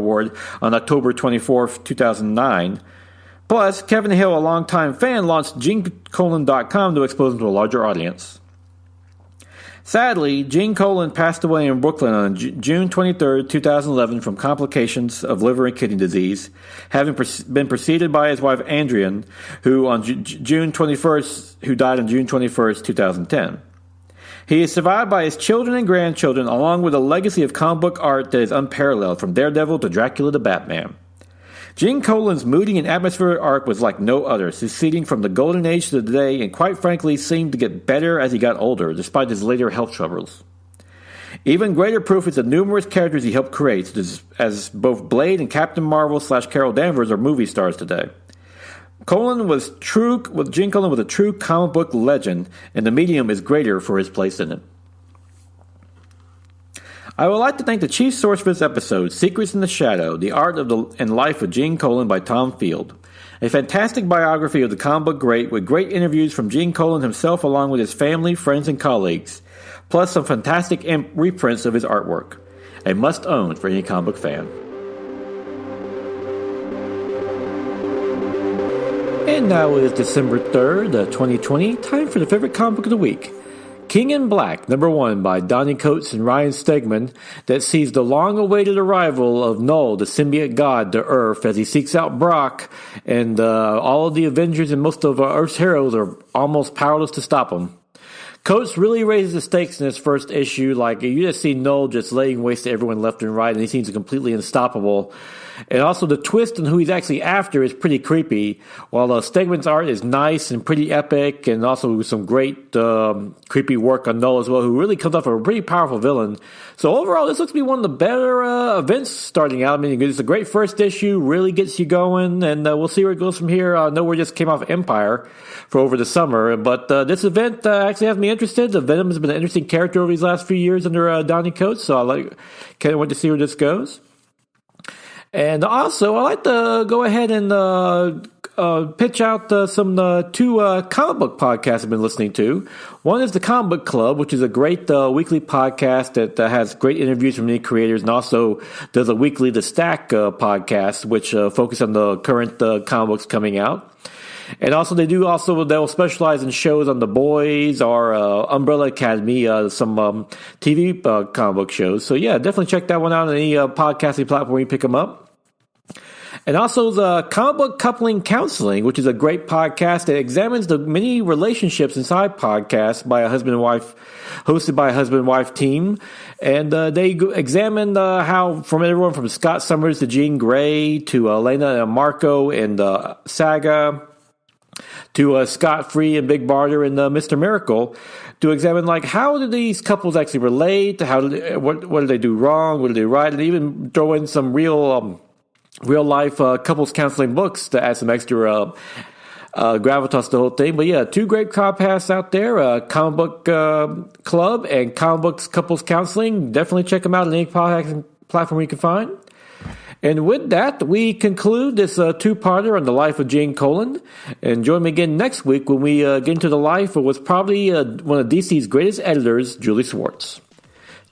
Award on October 24th, 2009. Plus, Kevin Hill, a longtime fan, launched GeneColan.com to expose him to a larger audience. Sadly, Gene Colan passed away in Brooklyn on June 23, 2011 from complications of liver and kidney disease, having been preceded by his wife Andrian, who died on June 21st, 2010. He is survived by his children and grandchildren, along with a legacy of comic book art that is unparalleled, from Daredevil to Dracula to Batman. Gene Colan's moody and atmospheric art was like no other, succeeding from the golden age to today, and quite frankly seemed to get better as he got older, despite his later health troubles. Even greater proof is the numerous characters he helped create, as both Blade and Captain Marvel / Carol Danvers are movie stars today. Gene Colan was a true comic book legend, and the medium is greater for his place in it. I would like to thank the chief source for this episode, Secrets in the Shadow, The Art and Life of Gene Colan by Tom Field. A fantastic biography of the comic book great with great interviews from Gene Colan himself along with his family, friends, and colleagues, plus some fantastic reprints of his artwork. A must-own for any comic book fan. And now is December 3rd, 2020, time for the favorite comic book of the week. King in Black, #1 by Donny Cates and Ryan Stegman, that sees the long-awaited arrival of Null, the symbiote god, to Earth as he seeks out Brock, and all of the Avengers and most of Earth's heroes are almost powerless to stop him. Coates really raises the stakes in his first issue, like you just see Null just laying waste to everyone left and right, and he seems completely unstoppable. And also the twist on who he's actually after is pretty creepy, while Stegman's art is nice and pretty epic, and also some great creepy work on Null as well, who really comes off a pretty powerful villain. So overall, this looks to be one of the better events starting out. I mean, it's a great first issue, really gets you going, and we'll see where it goes from here. I know we just came off Empire for over the summer, but this event actually has me interested. The Venom has been an interesting character over these last few years under Donny Cates, so can't wait to see where this goes. And also, I like to go ahead and pitch out some two comic book podcasts I've been listening to. One is the Comic Book Club, which is a great weekly podcast that has great interviews from many creators, and also does a weekly The Stack podcast, which focus on the current comic books coming out. And also, they'll specialize in shows on The Boys or Umbrella Academy, some TV comic book shows. So yeah, definitely check that one out on any podcasting platform you pick them up. And also the Comic Book Coupling Counseling, which is a great podcast that examines the many relationships inside podcasts by a husband and wife, hosted by a husband and wife team. And they examine how from everyone from Scott Summers to Jean Grey to Elena and Marco and Saga, to Scott Free and Big Barter and Mr. Miracle, to examine how do these couples actually relate, what do they do wrong, what do they do right, and even throw in some real life couples counseling books to add some extra gravitas to the whole thing. But yeah, two great podcasts out there, Comic Book Club and Comic Books Couples Counseling. Definitely check them out on any podcast platform you can find. And with that, we conclude this two-parter on the life of Gene Colan. And join me again next week when we get into the life of what's probably one of DC's greatest editors, Julie Swartz.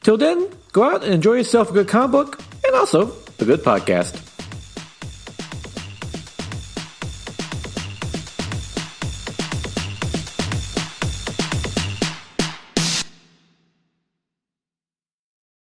Till then, go out and enjoy yourself a good comic book and also a good podcast.